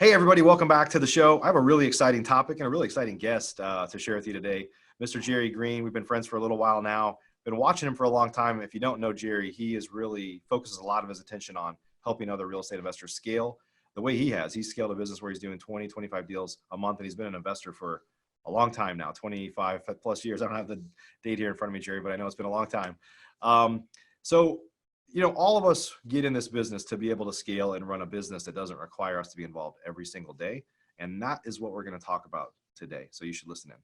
Hey, everybody, welcome back to the show. I have a really exciting topic and a really exciting guest to share with you today. Mr. Jerry Green, we've been friends for a little while now. Been watching him for a long time. If you don't know Jerry, he is really focuses a lot of his attention on helping other real estate investors scale the way he has. He's scaled a business where he's doing 20, 25 deals a month, and he's been an investor for a long time now, 25 plus years. I don't have the date here in front of me, Jerry, but I know it's been a long time. All of us get in this business to be able to scale and run a business that doesn't require us to be involved every single day. And that is what we're going to talk about today. So you should listen in.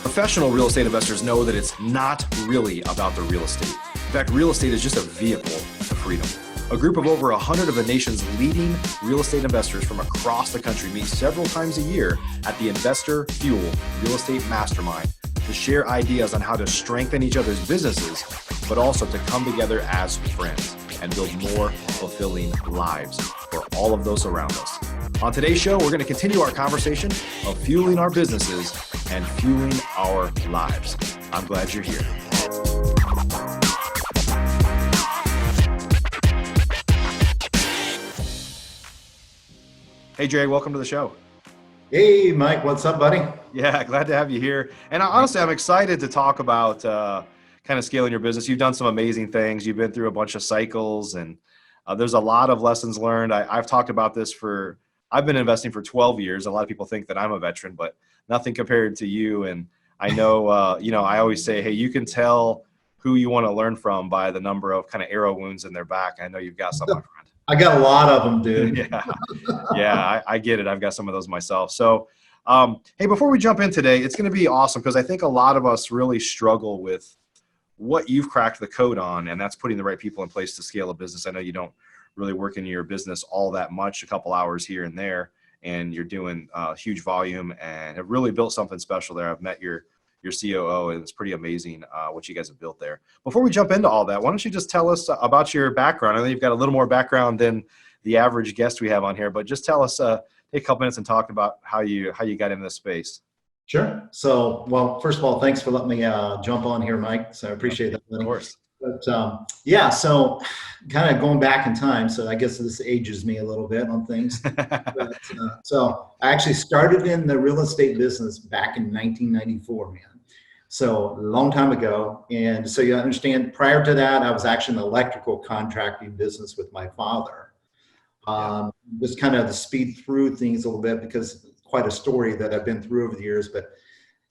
Professional real estate investors know that it's not really about the real estate. In fact, real estate is just a vehicle to freedom. A group of over 100 of the nation's leading real estate investors from across the country meet several times a year at the Investor Fuel Real Estate Mastermind to share ideas on how to strengthen each other's businesses, but also to come together as friends and build more fulfilling lives for all of those around us. On today's show, we're going to continue our conversation of fueling our businesses and fueling our lives. I'm glad you're here. Hey, Jerry, welcome to the show. Hey, Mike, what's up, buddy? Yeah, glad to have you here. And honestly, I'm excited to talk about kind of scaling your business. You've done some amazing things. You've been through a bunch of cycles, and there's a lot of lessons learned. I've talked about this I've been investing for 12 years. A lot of people think that I'm a veteran, but nothing compared to you. And I know, I always say, hey, you can tell who you want to learn from by the number of kind of arrow wounds in their back. I know you've got some, my friend. I got a lot of them, dude. Yeah, I get it. I've got some of those myself. So, hey, before we jump in today, it's going to be awesome because I think a lot of us really struggle with what you've cracked the code on, and that's putting the right people in place to scale a business. I know you don't really work in your business all that much, a couple hours here and there, and you're doing huge volume and have really built something special there. I've met your COO, and it's pretty amazing what you guys have built there. Before we jump into all that, why don't you just tell us about your background? I know you've got a little more background than the average guest we have on here, but just tell us, take a couple minutes and talk about how you got into this space. Sure. So, well, first of all, thanks for letting me jump on here, Mike. So I appreciate that. Of course. But so kind of going back in time, so I guess this ages me a little bit on things. So I actually started in the real estate business back in 1994, man. So a long time ago. And so you understand, prior to that, I was actually in the electrical contracting business with my father. Just kind of to speed through things a little bit because it's quite a story that I've been through over the years. But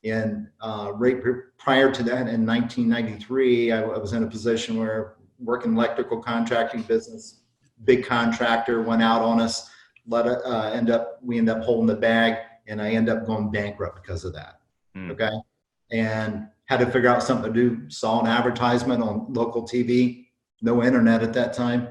right prior to that, in 1993, I was in a position where working electrical contracting business, big contractor went out on us, we end up holding the bag, and I end up going bankrupt because of that. Okay. And had to figure out something to do. Saw an advertisement on local TV, no internet at that time.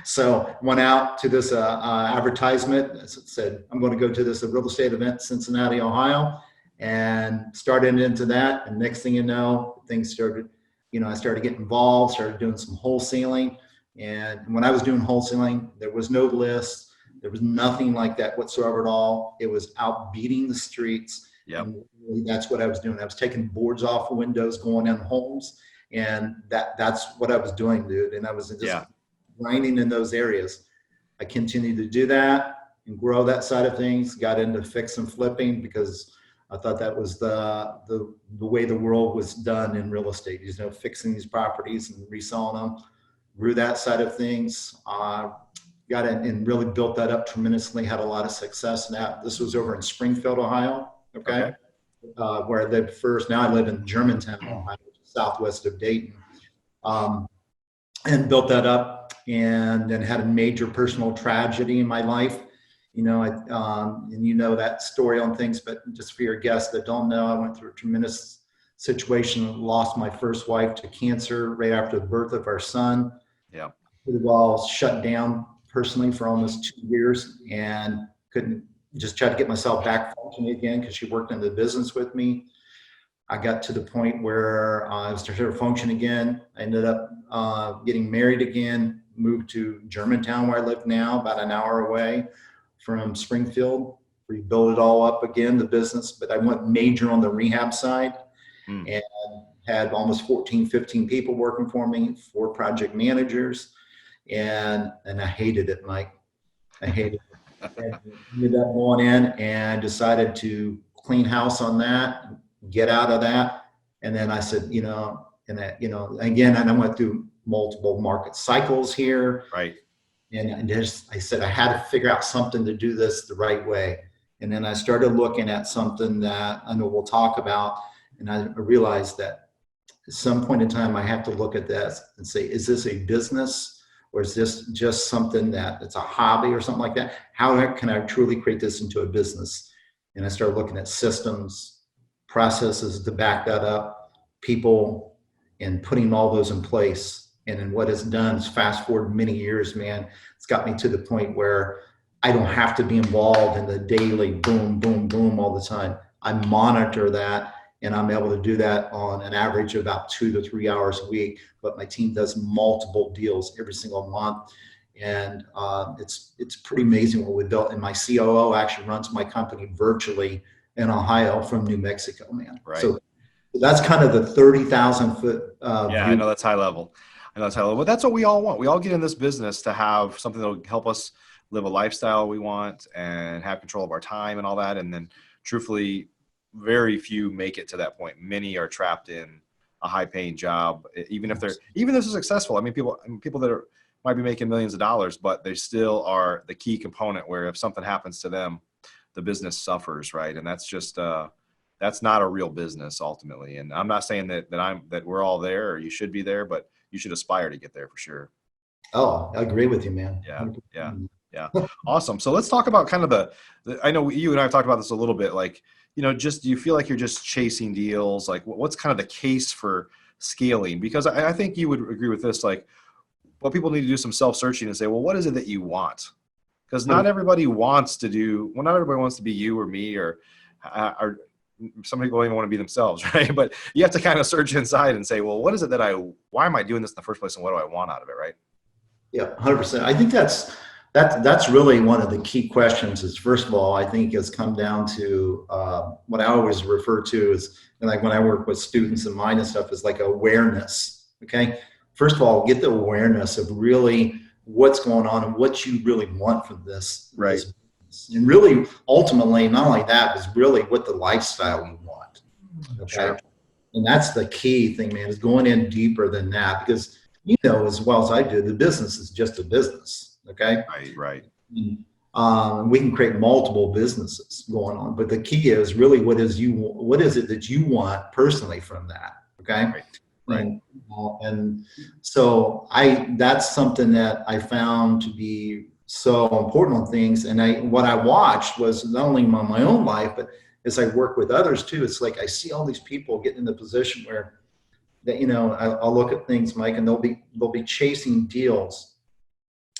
So went out to this advertisement, said, I'm going to go to this real estate event in Cincinnati, Ohio, and started into that. And next thing you know, things started, I started getting involved, started doing some wholesaling. And when I was doing wholesaling, there was no list. There was nothing like that whatsoever at all. It was out beating the streets. Yep. And really that's what I was doing. I was taking boards off of windows, going in homes. And that's what I was doing, dude. And I was just grinding in those areas. I continued to do that and grow that side of things. Got into fix and flipping because I thought that was the way the world was done in real estate. Fixing these properties and reselling them. Grew that side of things. Got it and really built that up tremendously. Had a lot of success in that. This was over in Springfield, Ohio. Okay. Where I lived first. Now I live in Germantown, Ohio, southwest of Dayton. And built that up, and then had a major personal tragedy in my life. And that story on things, but just for your guests that don't know, I went through a tremendous situation, lost my first wife to cancer right after the birth of our son. Yeah. It was shut down personally for almost 2 years and couldn't just try to get myself back functioning again because she worked in the business with me. I got to the point where I was starting to function again. I ended up getting married again, moved to Germantown where I live now, about an hour away from Springfield. Rebuilt it all up again, the business, but I went major on the rehab side. Mm. and had almost 14, 15 people working for me, 4 project managers. And I hated it, Mike. I hated it. And ended up going in and decided to clean house on that, get out of that. And then I said, and that, again, and I went through multiple market cycles here. Right. And I said, I had to figure out something to do this the right way. And then I started looking at something that I know we'll talk about. And I realized that at some point in time, I have to look at this and say, is this a business, or is this just something that it's a hobby or something like that? How can I truly create this into a business? And I started looking at systems, processes to back that up, people, and putting all those in place. And then what it's done is fast forward many years, man, it's got me to the point where I don't have to be involved in the daily boom, boom, boom all the time. I monitor that, and I'm able to do that on an average of about 2 to 3 hours a week. But my team does multiple deals every single month. And it's pretty amazing what we built. And my COO actually runs my company virtually in Ohio from New Mexico, man. Right. So that's kind of the 30,000 foot Yeah, view. I know that's high level. I know that's high level, but that's what we all want. We all get in this business to have something that'll help us live a lifestyle we want and have control of our time and all that. And then truthfully, very few make it to that point. Many are trapped in a high paying job, even if they're successful. I mean, people that might be making millions of dollars, but they still are the key component where if something happens to them, the business suffers, right? And that's just that's not a real business ultimately. And I'm not saying that we're all there or you should be there, but you should aspire to get there for sure. Oh, I agree with you, man. Yeah. Awesome. So let's talk about kind of the I know you and I have talked about this a little bit, like, just, do you feel like you're just chasing deals? Like what's kind of the case for scaling? Because I think you would agree with this, like, well, people need to do some self-searching and say, well, what is it that you want? Because not everybody wants to be you or me, or some people even want to be themselves, right? But you have to kind of search inside and say, well, what is it why am I doing this in the first place, and what do I want out of it, right? Yeah, 100%. I think that's really one of the key questions. Is, first of all, I think it's come down to what I always refer to as, like when I work with students and mine and stuff, is like awareness. Okay, first of all, get the awareness of really what's going on and what you really want from this. Right. This business. And really, ultimately, not only that, is really what the lifestyle you want. Okay. Sure. And that's the key thing, man, is going in deeper than that, because as well as I do, the business is just a business. Okay. Right. We can create multiple businesses going on, but the key is really what is it that you want personally from that. Okay. Right. And so that's something that I found to be so important on things. And what I watched was not only my own life, but as I work with others too, it's like I see all these people getting in the position where that, I'll look at things, Mike, and they'll be chasing deals.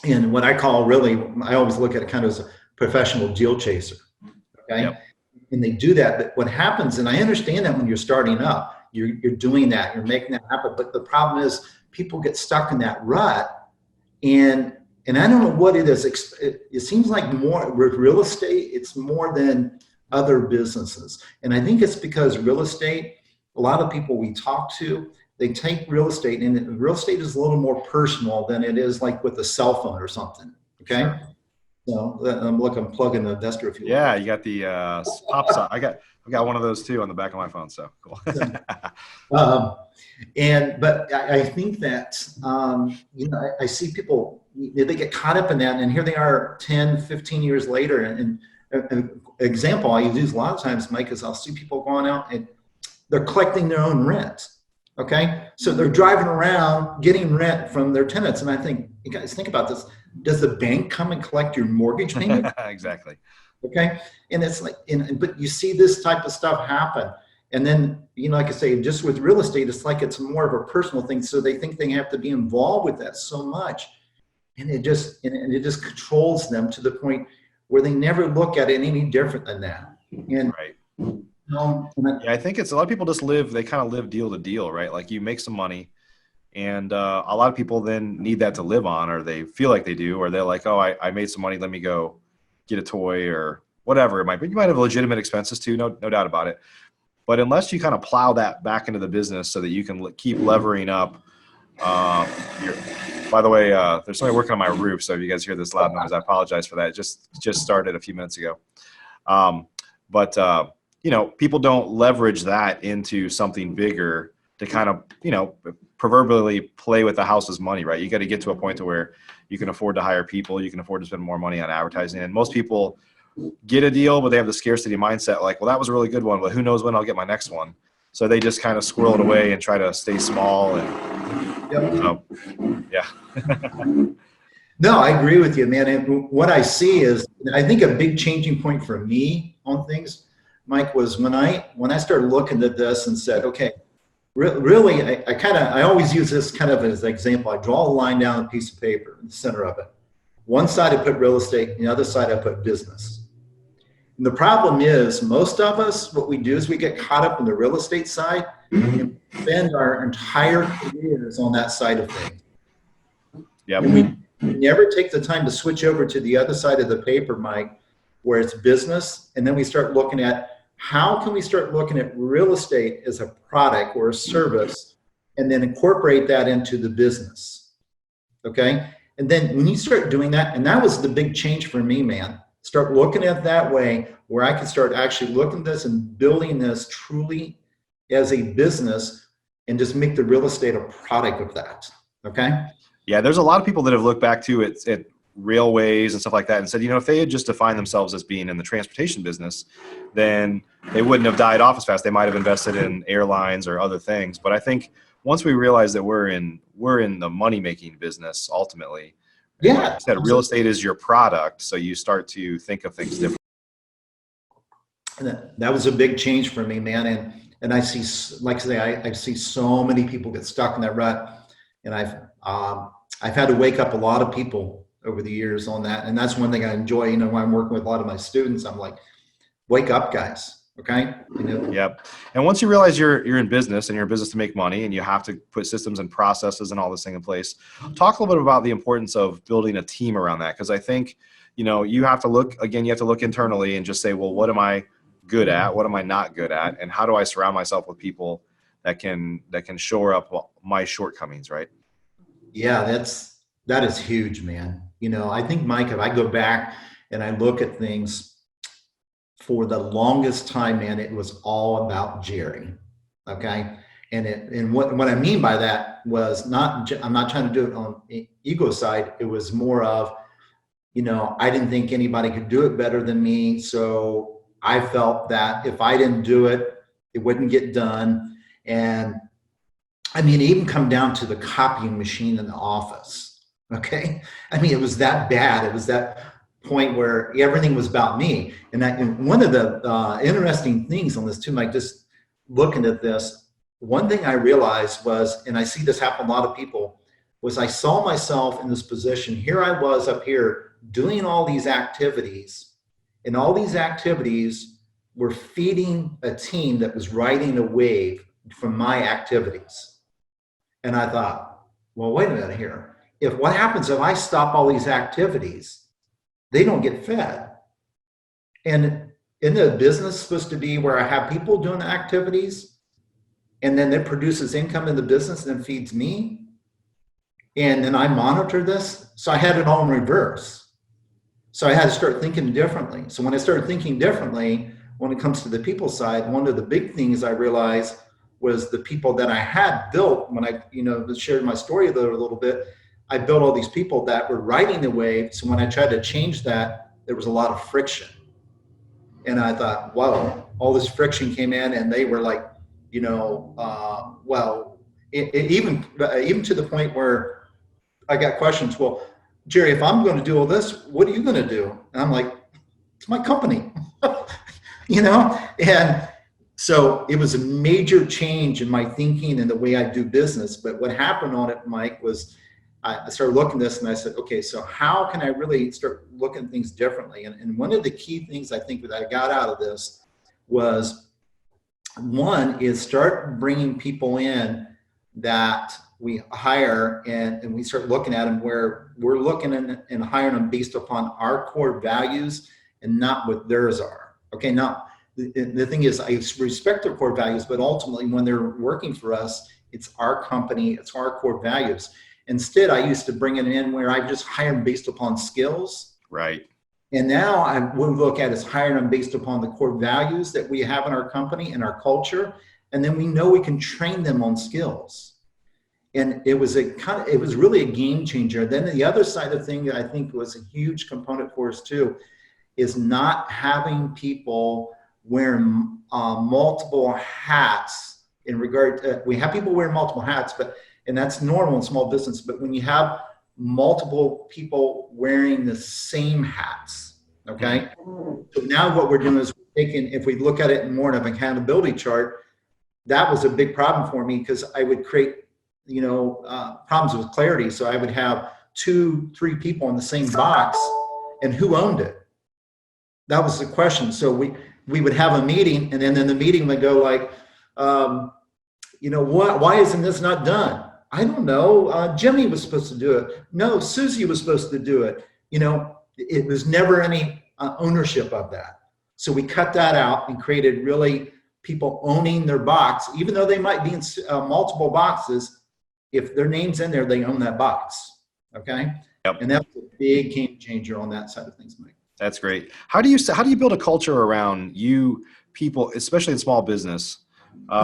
And what I call, really, I always look at it kind of as a professional deal chaser. Okay. Yep. And they do that. But what happens, and I understand that when you're starting up, you're doing that, you're making that happen. But the problem is people get stuck in that rut. And I don't know what it is. It seems like more with real estate, it's more than other businesses. And I think it's because real estate, a lot of people we talk to, they take real estate, and real estate is a little more personal than it is like with a cell phone or something. Okay. Sure. So I'm plugging the investor if you Yeah, want. you got the pop sign. I've got one of those too on the back of my phone. So cool. But I think that I see people, they get caught up in that, and here they are 10, 15 years later. And an example I use a lot of times, Mike, is I'll see people going out and they're collecting their own rent. Okay. So they're driving around getting rent from their tenants. And I think, you guys think about this. Does the bank come and collect your mortgage payment? Exactly. Okay. And it's like, but you see this type of stuff happen. And then, like I say, just with real estate, it's like it's more of a personal thing. So they think they have to be involved with that so much. And it just controls them to the point where they never look at it any different than that. And right. Yeah, I think it's a lot of people they kind of live deal to deal, right? Like you make some money, and a lot of people then need that to live on, or they feel like they do, or they're like, oh, I made some money, let me go get a toy or whatever it might be. You might have legitimate expenses too, no doubt about it. But unless you kind of plow that back into the business so that you can keep levering up, uh, your, by the way, there's somebody working on my roof, so if you guys hear this loud noise, I apologize for that. It just started a few minutes ago. Um, but people don't leverage that into something bigger to kind of, proverbially play with the house's money, right? You got to get to a point to where you can afford to hire people, you can afford to spend more money on advertising. And most people get a deal, but they have the scarcity mindset, like, well, that was a really good one, but who knows when I'll get my next one. So they just kind of squirrel it away and try to stay small. And Yep. yeah. No, I agree with you, man. And what I see is, I think a big changing point for me on things, Mike, was when I started looking at this and said, okay, really, I always use this kind of as an example. I draw a line down a piece of paper in the center of it. One side I put real estate, the other side I put business. And the problem is, most of us, what we do is we get caught up in the real estate side and spend our entire careers on that side of things. Yep. And we never take the time to switch over to the other side of the paper, Mike, where it's business. And then we start looking at how can we start looking at real estate as a product or a service, and then incorporate that into the business. Okay. And then when you start doing that, and that was the big change for me, man, start looking at it that way, where I could start actually looking at this and building this truly as a business, and just make the real estate a product of that. Okay. Yeah, there's a lot of people that have looked back to at railways and stuff like that and said, if they had just defined themselves as being in the transportation business, then they wouldn't have died off as fast. They might have invested in airlines or other things. But I think once we realize that we're in the money making business ultimately, yeah, like I said, real estate is your product, so you start to think of things differently. And that was a big change for me, man. And I see, like I say, I see so many people get stuck in that rut, and I've had to wake up a lot of people over the years on that. And that's one thing I enjoy. When I'm working with a lot of my students, I'm like, wake up, guys. Okay. Yep. And once you realize you're in business and you're in business to make money and you have to put systems and processes and all this thing in place, talk a little bit about the importance of building a team around that. Because I think, you have to look internally and just say, well, what am I good at? What am I not good at? And how do I surround myself with people that can shore up my shortcomings, right? Yeah, that is huge, man. I think, Mike, if I go back and I look at things, for the longest time, man, it was all about Jerry. Okay. And what I mean by that was I'm not trying to do it on ego side. It was more of, I didn't think anybody could do it better than me. So I felt that if I didn't do it, it wouldn't get done. And I mean, it even come down to the copying machine in the office. Okay. I mean, it was that bad. It was that point where everything was about me. And one of the interesting things on this too, Mike, just looking at this, one thing I realized was, and I see this happen a lot of people, was I saw myself in this position. Here I was up here doing all these activities, and all these activities were feeding a team that was riding a wave from my activities. And I thought, well, wait a minute here. What happens if I stop all these activities? They don't get fed. And in the business supposed to be where I have people doing activities, and then it produces income in the business and feeds me. And then I monitor this. So I had it all in reverse. So I had to start thinking differently. So when I started thinking differently, when it comes to the people side, one of the big things I realized was the people that I had built when I, shared my story there a little bit. I built all these people that were riding the wave. So when I tried to change that, there was a lot of friction. And I thought, wow, all this friction came in, and they were like, even to the point where I got questions. Well, Jerry, if I'm going to do all this, what are you going to do? And I'm like, it's my company, And so it was a major change in my thinking and the way I do business. But what happened on it, Mike, was I started looking at this and I said, okay, so how can I really start looking at things differently? And one of the key things I think that I got out of this was, one is start bringing people in that we hire, and we start looking at them where we're looking and hiring them based upon our core values and not what theirs are. Okay, now the thing is, I respect their core values, but ultimately when they're working for us, it's our company, it's our core values. Instead, I used to bring it in where I just hire them based upon skills. Right. And now what we look at is hiring them based upon the core values that we have in our company and our culture. And then we know we can train them on skills. And it was really a game changer. Then the other side of thing that I think was a huge component for us too, is not having people wearing multiple hats in regard to, we have people wearing multiple hats, and that's normal in small business. But when you have multiple people wearing the same hats, okay? So now what we're doing is if we look at it more in an accountability chart, that was a big problem for me because I would create, problems with clarity. So I would have 2-3 people in the same box, and who owned it? That was the question. So we would have a meeting, and then in the meeting would go like, why isn't this not done? I don't know. Jimmy was supposed to do it. No, Susie was supposed to do it. It was never any ownership of that. So we cut that out and created really people owning their box, even though they might be in multiple boxes. If their name's in there, they own that box. Okay. Yep. And that's a big game changer on that side of things, Mike. That's great. How do you build a culture around you people, especially in small business,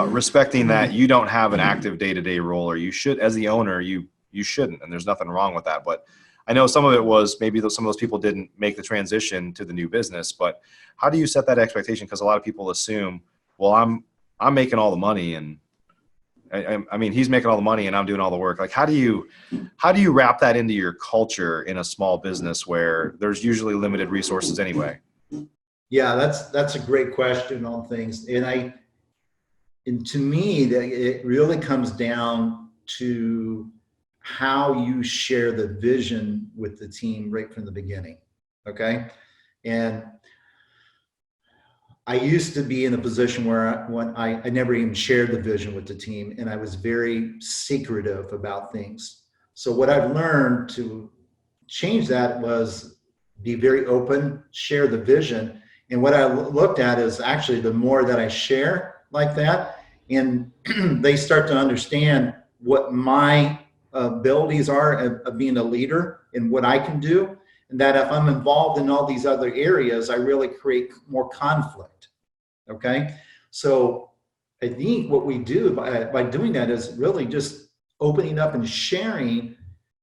respecting that you don't have an active day-to-day role, or you should, as the owner, you shouldn't, and there's nothing wrong with that. But I know some of it was maybe some of those people didn't make the transition to the new business. But how do you set that expectation? Because a lot of people assume, well, I'm making all the money, and I mean, he's making all the money and I'm doing all the work. Like, how do you wrap that into your culture in a small business where there's usually limited resources anyway? Yeah, that's a great question on things. And to me, it really comes down to how you share the vision with the team right from the beginning. Okay. And I used to be in a position where I never even shared the vision with the team, and I was very secretive about things. So what I've learned to change that was be very open, share the vision. And what I looked at is actually the more that I share like that, and they start to understand what my abilities are of being a leader and what I can do, and that if I'm involved in all these other areas, I really create more conflict. Okay. So I think what we do by doing that is really just opening up and sharing,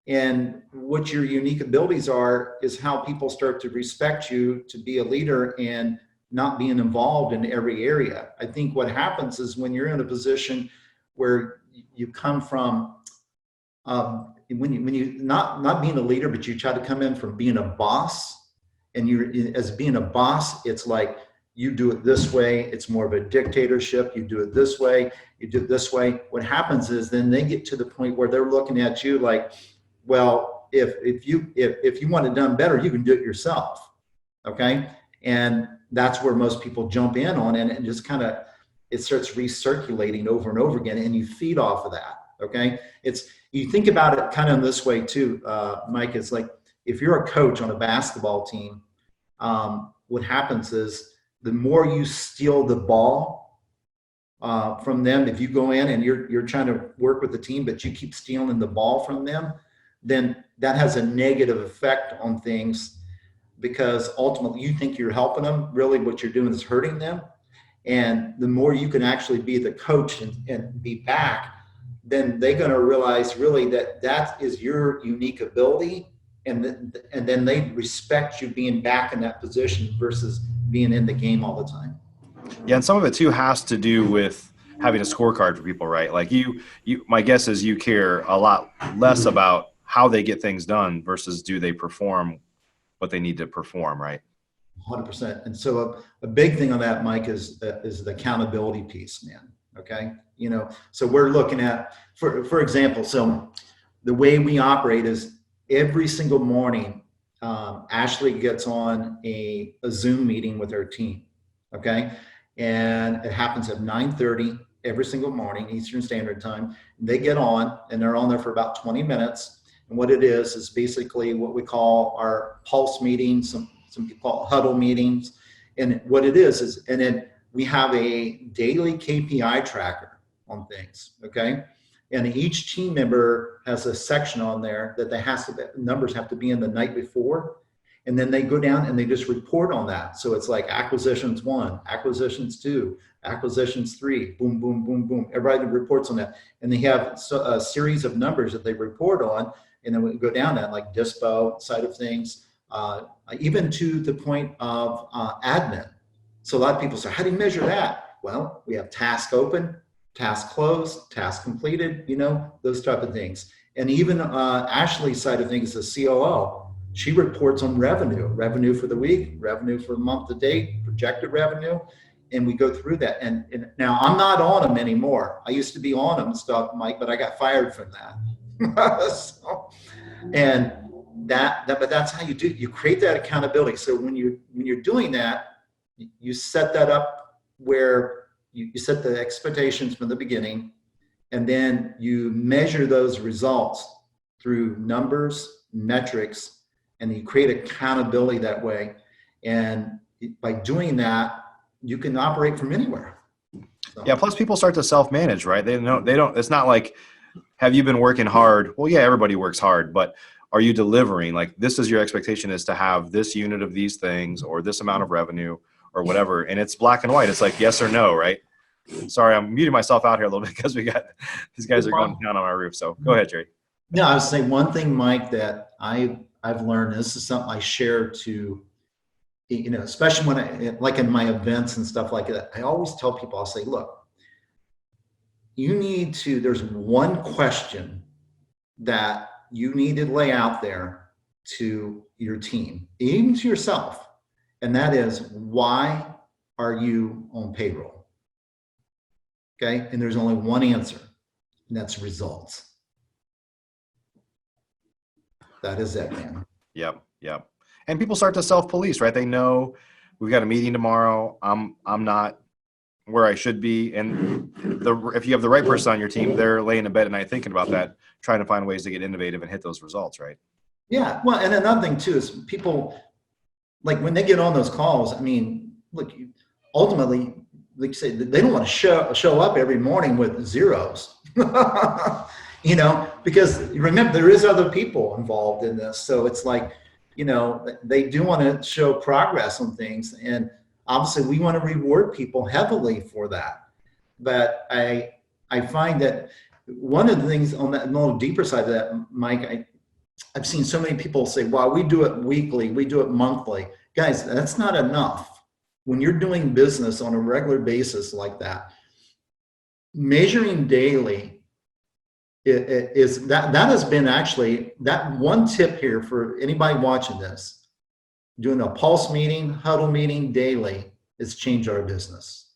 and what your unique abilities are is how people start to respect you to be a leader and not being involved in every area. I think what happens is when you're in a position where you come from, when you not being a leader, but you try to come in from being a boss, and as being a boss, it's like, you do it this way. It's more of a dictatorship. You do it this way. You do it this way. What happens is then they get to the point where they're looking at you like, well, if you want it done better, you can do it yourself. Okay. And that's where most people jump in on it, and just kind of, it starts recirculating over and over again, and you feed off of that. Okay. You think about it kind of this way too, Mike. It's like, if you're a coach on a basketball team, what happens is, the more you steal the ball from them, if you go in and you're trying to work with the team, but you keep stealing the ball from them, then that has a negative effect on things, because ultimately you think you're helping them. Really what you're doing is hurting them. And the more you can actually be the coach and be back, then they're going to realize really that is your unique ability. And then they respect you being back in that position versus being in the game all the time. Yeah, and some of it too has to do with having a scorecard for people, right? Like my guess is you care a lot less about how they get things done versus do they perform what they need to perform, right? 100%. And so a big thing on that, Mike, is the accountability piece, man. Okay. So we're looking at, for example, so the way we operate is every single morning, Ashley gets on a Zoom meeting with her team. Okay. And it happens at 9:30 every single morning, Eastern Standard Time. They get on, and they're on there for about 20 minutes. And what it is basically what we call our pulse meetings. Some people call it huddle meetings. And what it is, and then we have a daily KPI tracker on things, okay? And each team member has a section on there that numbers have to be in the night before. And then they go down and they just report on that. So it's like acquisitions 1, acquisitions 2, acquisitions 3, boom, boom, boom, boom. Everybody reports on that. And they have a series of numbers that they report on. And then we go down that, like dispo side of things, even to the point of admin. So a lot of people say, how do you measure that? Well, we have task open, task closed, task completed, you know, those type of things. And even Ashley's side of things, the COO, she reports on revenue for the week, revenue for the month to date, projected revenue. And we go through that. And now I'm not on them anymore. I used to be on them stuff, Mike, but I got fired from that. So, and but that's how you do, you create that accountability. So when you're doing that, you set that up where you set the expectations from the beginning, and then you measure those results through numbers, metrics, and you create accountability that way. And by doing that, you can operate from anywhere. So. Yeah. Plus people start to self-manage, right? They don't, it's not like, have you been working hard? Well, yeah, everybody works hard, but are you delivering? Like, this is your expectation, is to have this unit of these things or this amount of revenue or whatever. And it's black and white. It's like yes or no, right? Sorry, I'm muting myself out here a little bit because these guys are going down on our roof. So go ahead, Jerry. No, I was saying one thing, Mike, that I've learned, and this is something I share to, you know, especially when like in my events and stuff like that, I always tell people, I'll say, look, there's one question that you need to lay out there to your team, even to yourself. And that is, why are you on payroll? Okay. And there's only one answer, and that's results. That is it, man. Yep. And people start to self-police, right? They know we've got a meeting tomorrow. I'm not where I should be. And if you have the right person on your team, they're laying in bed at night thinking about that, trying to find ways to get innovative and hit those results, right? Yeah. Well, and another thing too is people, like when they get on those calls, I mean, look, ultimately, like you say, they don't want to show up every morning with zeros, you know, because remember, there is other people involved in this. So it's like, you know, they do want to show progress on things. And obviously we want to reward people heavily for that. But I find that one of the things on that little deeper side of that, Mike, I've seen so many people say, well, we do it weekly, we do it monthly. Guys, that's not enough. When you're doing business on a regular basis like that, measuring daily that has been actually, that one tip here for anybody watching this, doing a pulse meeting, huddle meeting daily, has changed our business,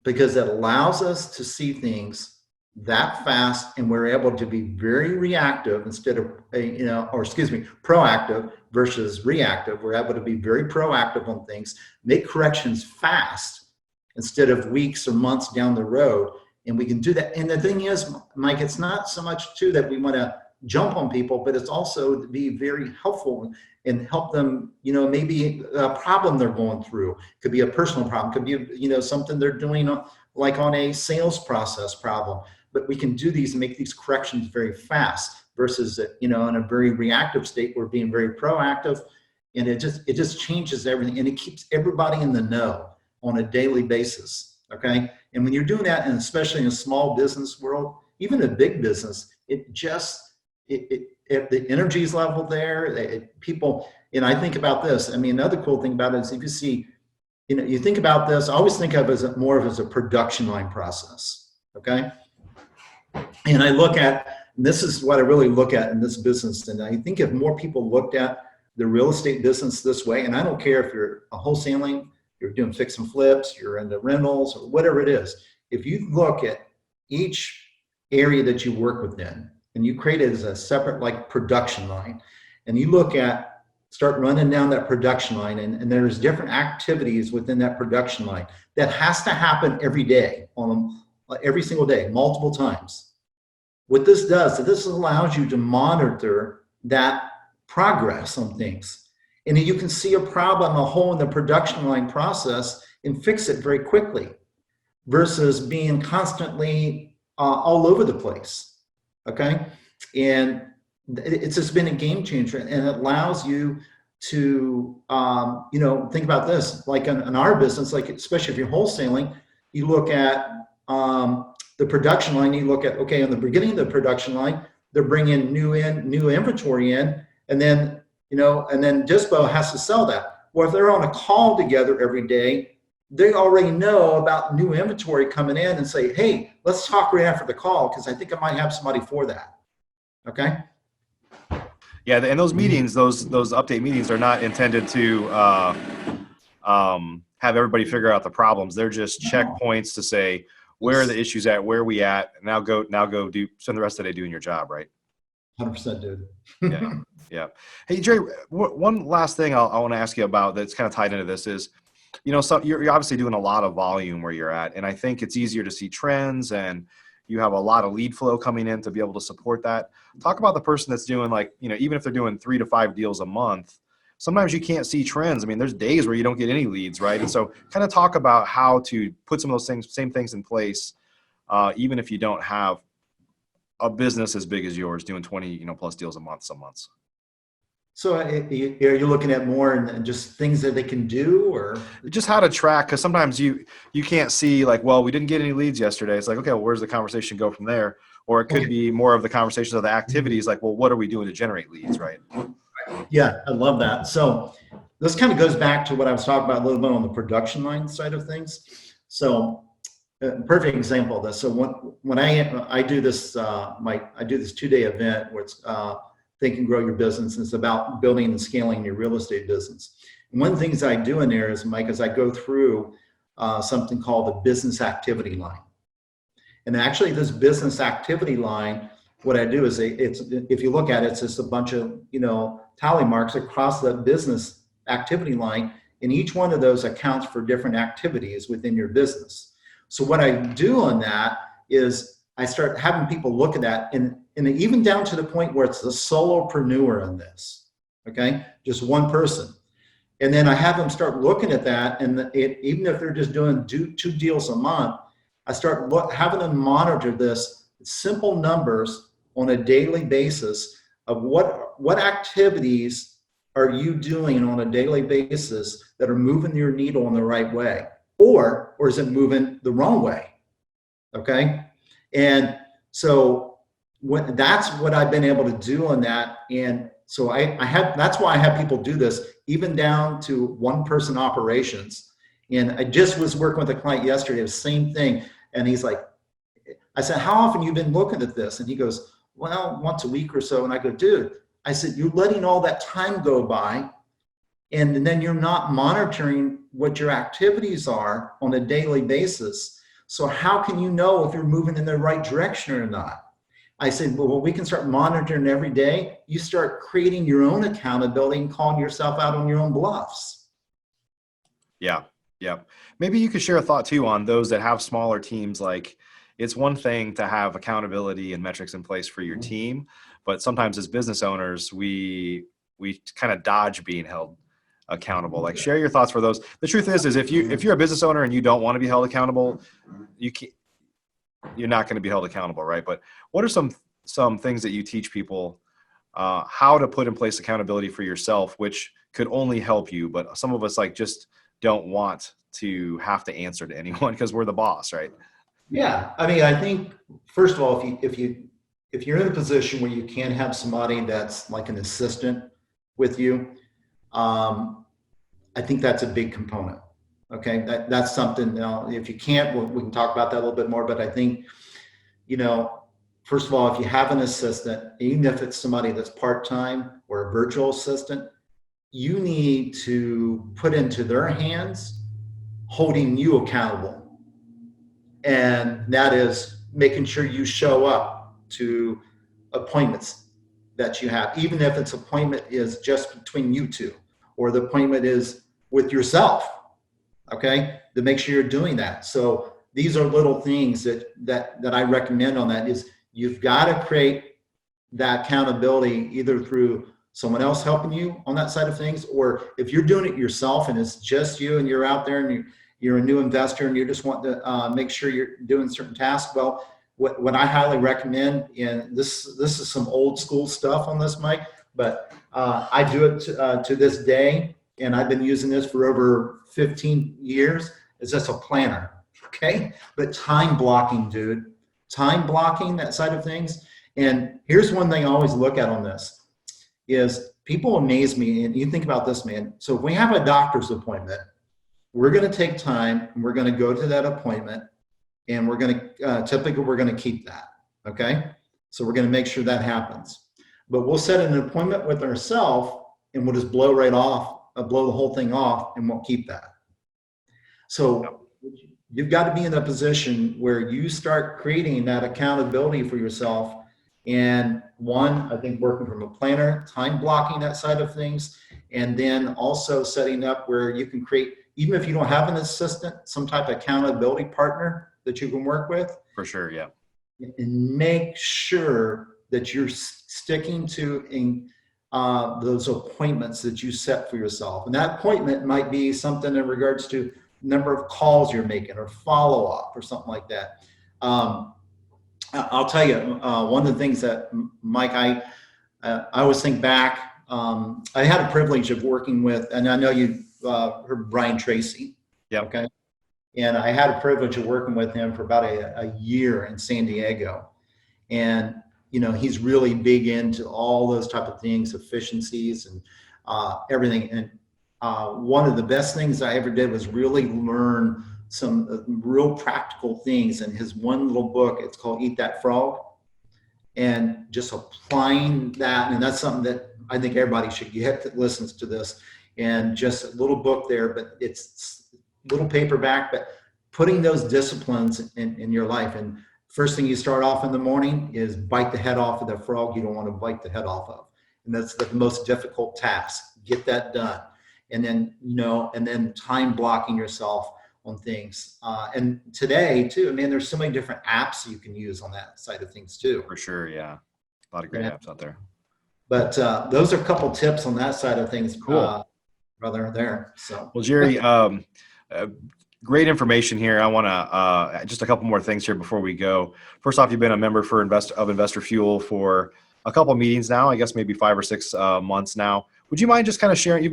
because it allows us to see things that fast, and we're able to be very reactive instead of, proactive versus reactive. We're able to be very proactive on things, make corrections fast instead of weeks or months down the road. And we can do that. And the thing is, Mike, it's not so much too that we want to jump on people, but it's also to be very helpful and help them, you know, maybe a problem they're going through. Could be a personal problem, could be, you know, something they're doing like on a sales process problem. But we can do these and make these corrections very fast versus, you know, in a very reactive state, we're being very proactive. And it just changes everything, and it keeps everybody in the know on a daily basis. Okay. And when you're doing that, and especially in a small business world, even a big business, the energy's level there, people, and I think about this. I mean, another cool thing about it is if you see, you know, you think about this, I always think of it as more of as a production line process. Okay. And I look at, and this is what I really look at in this business. And I think if more people looked at the real estate business this way, and I don't care if you're a wholesaling, you're doing fix and flips, you're into rentals or whatever it is. If you look at each area that you work within and you create it as a separate like production line, and you start running down that production line, and there's different activities within that production line that has to happen every day, every single day, multiple times. What this does is this allows you to monitor that progress on things. And you can see a problem, a hole in the production line process, and fix it very quickly versus being constantly all over the place. Okay. And it's just been a game changer, and it allows you to, think about this, like in our business, like especially if you're wholesaling, you look at the production line, you look at, okay, in the beginning of the production line, they're bringing new inventory in, and then, and then Dispo has to sell that. Well, if they're on a call together every day, they already know about new inventory coming in and say, hey, let's talk right after the call, because I think I might have somebody for that. Okay. Yeah, and those meetings, those update meetings, are not intended to have everybody figure out the problems. They're just checkpoints to say, where are the issues at? Where are we at? Now go spend the rest of the day doing your job, right? 100%, dude. Yeah. Hey, Jerry, one last thing I want to ask you about that's kind of tied into this is, so you're obviously doing a lot of volume where you're at, and I think it's easier to see trends, and you have a lot of lead flow coming in to be able to support that. Talk about the person that's doing, like, even if they're doing 3 to 5 deals a month, sometimes you can't see trends. I mean, there's days where you don't get any leads, right? And so kind of talk about how to put some of those same things in place, even if you don't have a business as big as yours doing 20, plus deals a month some months. So are you looking at more and just things that they can do, or just how to track? Because sometimes you can't see, like, well, we didn't get any leads yesterday. It's like, okay, well, where's the conversation go from there? Or it could be more of the conversations of the activities, like, well, what are we doing to generate leads, right? Yeah, I love that. So this kind of goes back to what I was talking about a little bit on the production line side of things. So perfect example of this. So when I do this, I do this 2-day event where it's Think and Grow Your Business. And it's about building and scaling your real estate business. And one of the things I do in there is, Mike, is I go through something called the business activity line. And actually this business activity line, what I do is if you look at it, it's just a bunch of, tally marks across the business activity line. And each one of those accounts for different activities within your business. So what I do on that is I start having people look at that, and even down to the point where it's the solopreneur in this, okay? Just one person. And then I have them start looking at that, and even if they're just doing 2 deals a month, I start having them monitor this simple numbers on a daily basis of what activities are you doing on a daily basis that are moving your needle in the right way, or is it moving the wrong way? Okay. And so that's what I've been able to do on that. And so that's why I have people do this, even down to 1-person operations. And I just was working with a client yesterday, the same thing. And he's like, I said, how often you been looking at this? And he goes, well, once a week or so. And I go, dude, I said, you're letting all that time go by, and then you're not monitoring what your activities are on a daily basis. So how can you know if you're moving in the right direction or not? I said, well, we can start monitoring every day. You start creating your own accountability and calling yourself out on your own bluffs. Yeah. Maybe you could share a thought too on those that have smaller teams. Like, it's one thing to have accountability and metrics in place for your team, but sometimes as business owners, we kind of dodge being held accountable. Like, share your thoughts for those. The truth is if you're a business owner and you don't want to be held accountable, you're not going to be held accountable, right? But what are some things that you teach people how to put in place accountability for yourself, which could only help you, but some of us just don't want to have to answer to anyone because we're the boss, right? Yeah, I mean, I think first of all, if you're in a position where you can have somebody that's like an assistant with you, I think that's a big component. Okay, that's something. Now, if you can't, we can talk about that a little bit more. But I think, first of all, if you have an assistant, even if it's somebody that's part-time or a virtual assistant, you need to put into their hands holding you accountable. And that is making sure you show up to appointments that you have, even if its appointment is just between you two, or the appointment is with yourself, okay? To make sure you're doing that. So these are little things that I recommend on that. Is you've got to create that accountability either through someone else helping you on that side of things, or if you're doing it yourself and it's just you and you're out there and you're a new investor and you just want to make sure you're doing certain tasks. Well, what I highly recommend, and this is some old school stuff on this, Mike, but I do it to this day, and I've been using this for over 15 years, is just a planner, okay? But time blocking, dude, time blocking, that side of things. And here's one thing I always look at on this is people amaze me, and you think about this, man. So if we have a doctor's appointment, we're going to take time and we're going to go to that appointment, and we're going to typically we're going to keep that, okay? So we're going to make sure that happens. But we'll set an appointment with ourselves and we'll just blow right off, blow the whole thing off, and won't keep that. So you've got to be in a position where you start creating that accountability for yourself. And one, I think working from a planner, time blocking, that side of things, and then also setting up where you can create, even if you don't have an assistant, some type of accountability partner that you can work with. For sure, yeah. And make sure that you're sticking to those appointments that you set for yourself. And that appointment might be something in regards to number of calls you're making or follow-up or something like that. I'll tell you, one of the things that, Mike, I always think back, I had a privilege of working with, and I know you heard Brian Tracy. Yeah. Okay. And I had a privilege of working with him for about a year in San Diego. And, you know, he's really big into all those type of things, efficiencies and everything. And one of the best things I ever did was really learn some real practical things. And his one little book, it's called Eat That Frog. And just applying that, and that's something that I think everybody should get that listens to this. And just a little book there, but it's little paperback, but putting those disciplines in your life. And first thing you start off in the morning is bite the head off of the frog you don't want to bite the head off of. And that's the most difficult task. Get that done. And then, you know, and then time blocking yourself on things. And today too, I mean, there's so many different apps you can use on that side of things too. For sure, yeah. A lot of great apps out there. But those are a couple tips on that side of things. Cool. Brother there. So, well, Jerry, great information here. I want to just a couple more things here before we go. First off, you've been a member of Investor Fuel for a couple meetings now, I guess maybe 5 or 6 months now. Would you mind just kind of sharing?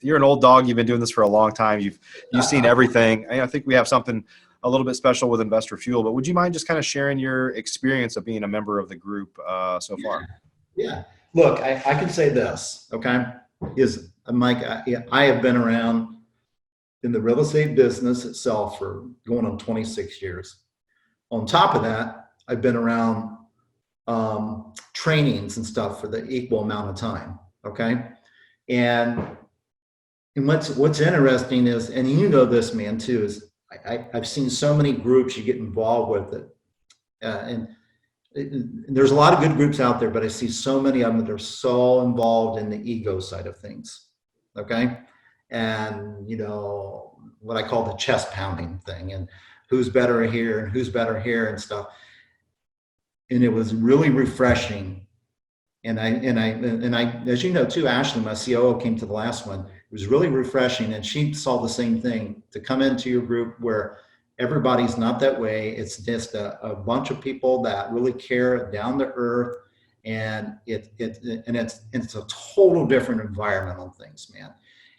You're an old dog. You've been doing this for a long time. You've seen everything. I think we have something a little bit special with Investor Fuel. But would you mind just kind of sharing your experience of being a member of the group so far? Yeah. Look, I can say this. Okay, is Mike? I have been around in the real estate business itself for going on 26 years. On top of that, I've been around trainings and stuff for the equal amount of time. Okay. And what's interesting is, and you know this, man, too, is I've seen so many groups you get involved with it. And there's a lot of good groups out there, but I see so many of them that are so involved in the ego side of things. Okay. And, you know, what I call the chest pounding thing, and who's better here and who's better here and stuff. And it was really refreshing. And I, as you know too, Ashley, my COO, came to the last one. It was really refreshing, and she saw the same thing, to come into your group where everybody's not that way. It's just a bunch of people that really care, down to earth, and it's a total different environment on things, man.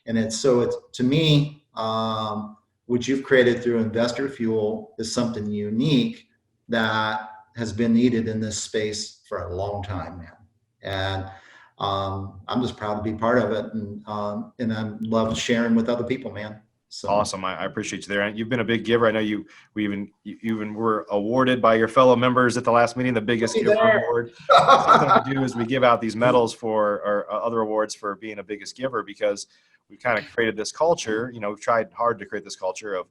And it's to me, what you've created through Investor Fuel is something unique that has been needed in this space for a long time, man. And I'm just proud to be part of it, and I love sharing with other people, man. So awesome. I appreciate you there. You've been a big giver. I know you even were awarded by your fellow members at the last meeting the biggest giver award. Something we do is we give out these medals or other awards for being a biggest giver, because we've kind of created this culture. You know, we've tried hard to create this culture of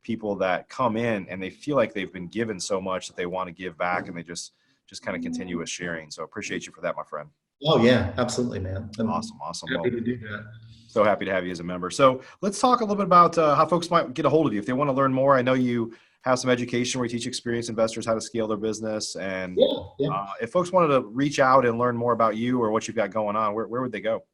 people that come in and they feel like they've been given so much that they want to give back, and they just kind of continue with sharing. So appreciate you for that, my friend. Oh yeah, absolutely, man. Awesome. Happy to do that. So happy to have you as a member. So let's talk a little bit about how folks might get a hold of you if they want to learn more. I know you have some education where you teach experienced investors how to scale their business. And if folks wanted to reach out and learn more about you or what you've got going on, where would they go?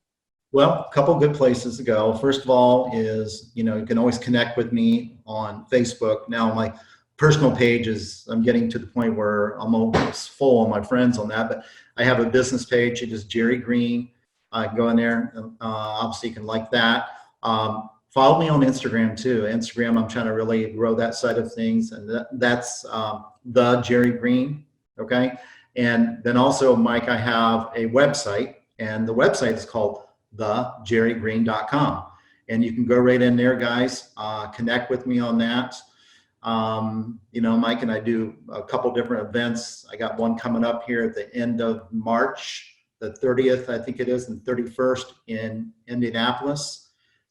Well, a couple good places to go. First of all is, you can always connect with me on Facebook. Now my personal page is, I'm getting to the point where I'm almost full on my friends on that, but I have a business page. It is Jerry Green. I can go in there. Obviously you can like that. Follow me on Instagram too. Instagram, I'm trying to really grow that side of things. And that's the Jerry Green. Okay. And then also, Mike, I have a website, and the website is called thejerrygreen.com. And you can go right in there, guys. Connect with me on that. Mike and I do a couple different events. I got one coming up here at the end of March, the 30th, I think it is, and 31st in Indianapolis,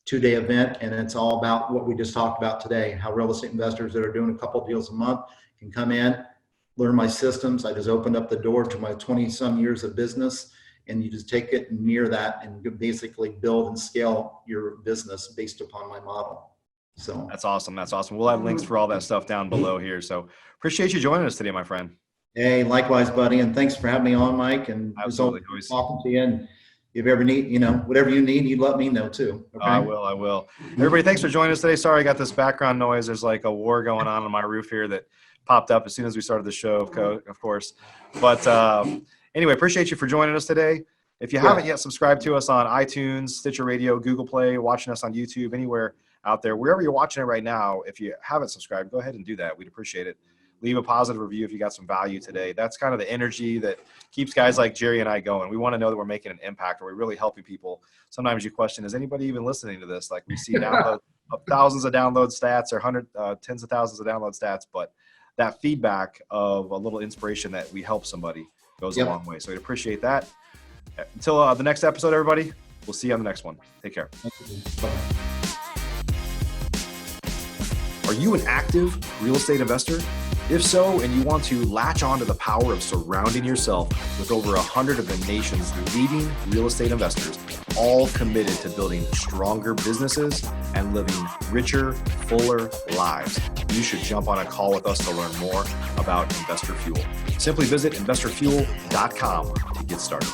2-day event. And it's all about what we just talked about today, how real estate investors that are doing a couple deals a month can come in, learn my systems. I just opened up the door to my 20-some years of business, and you just take it and mirror that and basically build and scale your business based upon my model. So That's awesome. That's awesome. We'll have links for all that stuff down below here. So appreciate you joining us today, my friend. hey, likewise, buddy, and thanks for having me on, Mike. And Absolutely. it's talking to you. And if you ever need, whatever you need, you let me know too. Okay. I will. Everybody, thanks for joining us today. Sorry, I got this background noise. There's like a war going on my roof here that popped up as soon as we started the show, of course. But anyway, appreciate you for joining us today. If you haven't yet subscribed to us on iTunes, Stitcher Radio, Google Play, watching us on YouTube, anywhere out there, wherever you're watching it right now, if you haven't subscribed, go ahead and do that. We'd appreciate it. Leave a positive review if you got some value today. That's kind of the energy that keeps guys like Jerry and I going. We want to know that we're making an impact, or we're really helping people. Sometimes you question, is anybody even listening to this? Like, we see thousands of download stats, or tens of thousands of download stats, but that feedback of a little inspiration that we help somebody goes a long way. So we'd appreciate that. Until the next episode, everybody, we'll see you on the next one. Take care. Are you an active real estate investor? If so, and you want to latch on to the power of surrounding yourself with over 100 of the nation's leading real estate investors, all committed to building stronger businesses and living richer, fuller lives, you should jump on a call with us to learn more about Investor Fuel. Simply visit investorfuel.com to get started.